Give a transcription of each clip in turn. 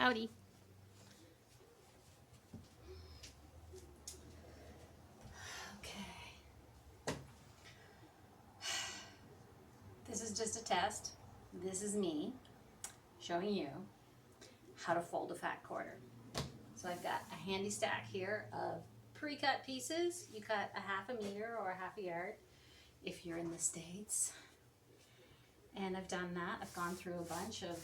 Howdy. Okay. This is just a test. This is me showing you how to fold a fat quarter. So I've got a handy stack here of pre-cut pieces. You cut a half a meter or a half a yard if you're in the States. And I've done that. I've gone through a bunch of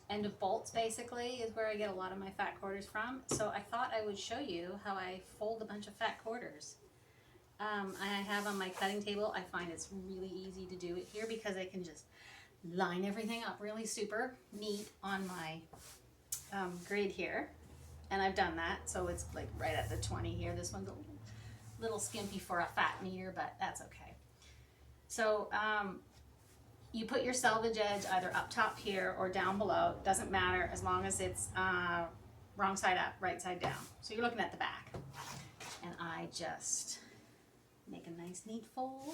end of bolts, basically, is where I get a lot of my fat quarters from. So I thought I would show you how I fold a bunch of fat quarters. I have on my cutting table, I find it's really easy to do it here because I can just line everything up really super neat on my grid here. And I've done that, so it's like right at the 20 here. This one's a little skimpy for a fat meter, but that's okay. So you put your selvage edge either up top here or down below. It doesn't matter as long as it's wrong side up, right side down. So you're looking at the back. And I just make a nice neat fold.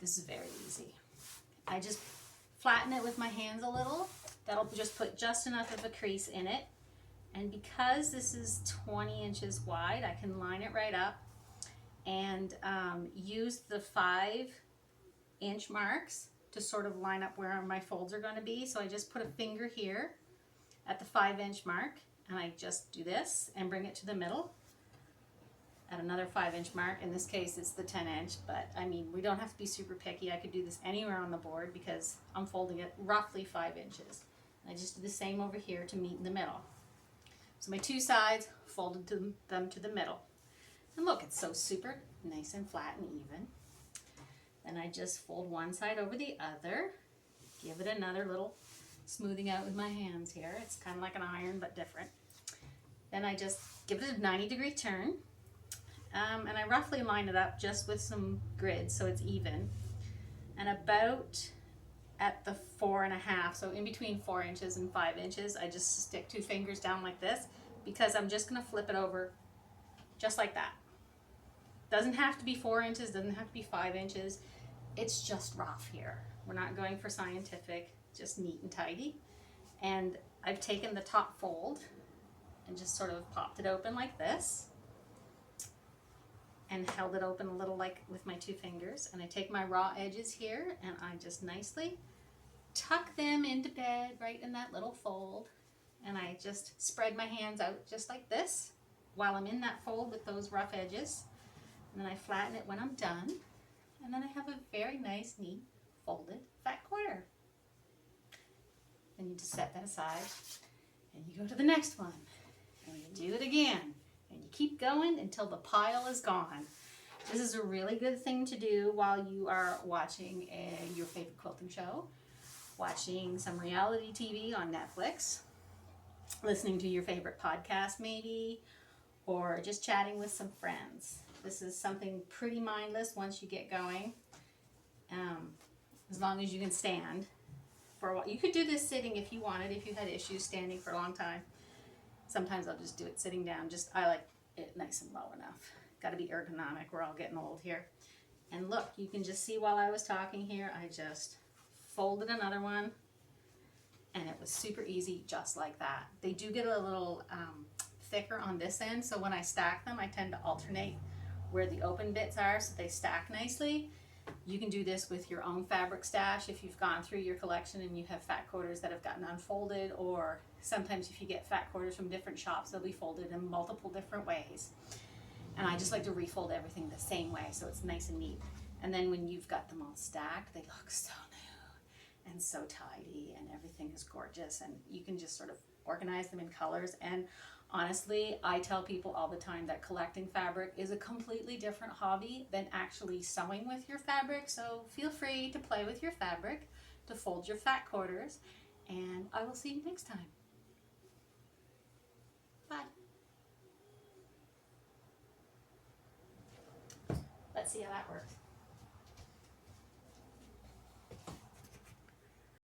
This is very easy. I just flatten it with my hands a little. That'll just put just enough of a crease in it. And because this is 20 inches wide, I can line it right up and use the 5-inch marks to sort of line up where my folds are going to be. So I just put a finger here at the 5-inch mark, and I just do this and bring it to the middle at another 5-inch mark. In this case, it's the 10-inch, but I mean, we don't have to be super picky. I could do this anywhere on the board because I'm folding it roughly 5 inches. And I just do the same over here to meet in the middle. So my two sides folded them to the middle. And look, it's so super nice and flat and even. Then I just fold one side over the other, give it another little smoothing out with my hands here. It's kind of like an iron, but different. Then I just give it a 90-degree turn, and I roughly line it up just with some grids so it's even. And about at the 4.5, so in between 4 inches and 5 inches, I just stick 2 fingers down like this because I'm just going to flip it over just like that. Doesn't have to be 4 inches, doesn't have to be 5 inches. It's just rough here. We're not going for scientific, just neat and tidy. And I've taken the top fold and just sort of popped it open like this and held it open a little like with my 2 fingers. And I take my raw edges here and I just nicely tuck them into bed right in that little fold. And I just spread my hands out just like this while I'm in that fold with those rough edges. And then I flatten it when I'm done. And then I have a very nice, neat, folded fat quarter. Then you just set that aside. And you go to the next one. And you do it again. And you keep going until the pile is gone. This is a really good thing to do while you are watching your favorite quilting show, watching some reality TV on Netflix, listening to your favorite podcast maybe, or just chatting with some friends. This is something pretty mindless once you get going, as long as you can stand for a while. You could do this sitting if you wanted, if you had issues standing for a long time. Sometimes I'll just do it sitting down. I like it nice and low enough. Got to be ergonomic. We're all getting old here. And look, you can just see while I was talking here, I just folded another one, and it was super easy just like that. They do get a little thicker on this end, so when I stack them, I tend to alternate where the open bits are so they stack nicely. You can do this with your own fabric stash if you've gone through your collection and you have fat quarters that have gotten unfolded, or sometimes if you get fat quarters from different shops, they'll be folded in multiple different ways. And I just like to refold everything the same way so it's nice and neat. And then when you've got them all stacked, they look so new and so tidy and everything is gorgeous, and you can just sort of organize them in colors. And honestly, I tell people all the time that collecting fabric is a completely different hobby than actually sewing with your fabric. So feel free to play with your fabric, to fold your fat quarters, and I will see you next time. Bye. Let's see how that works.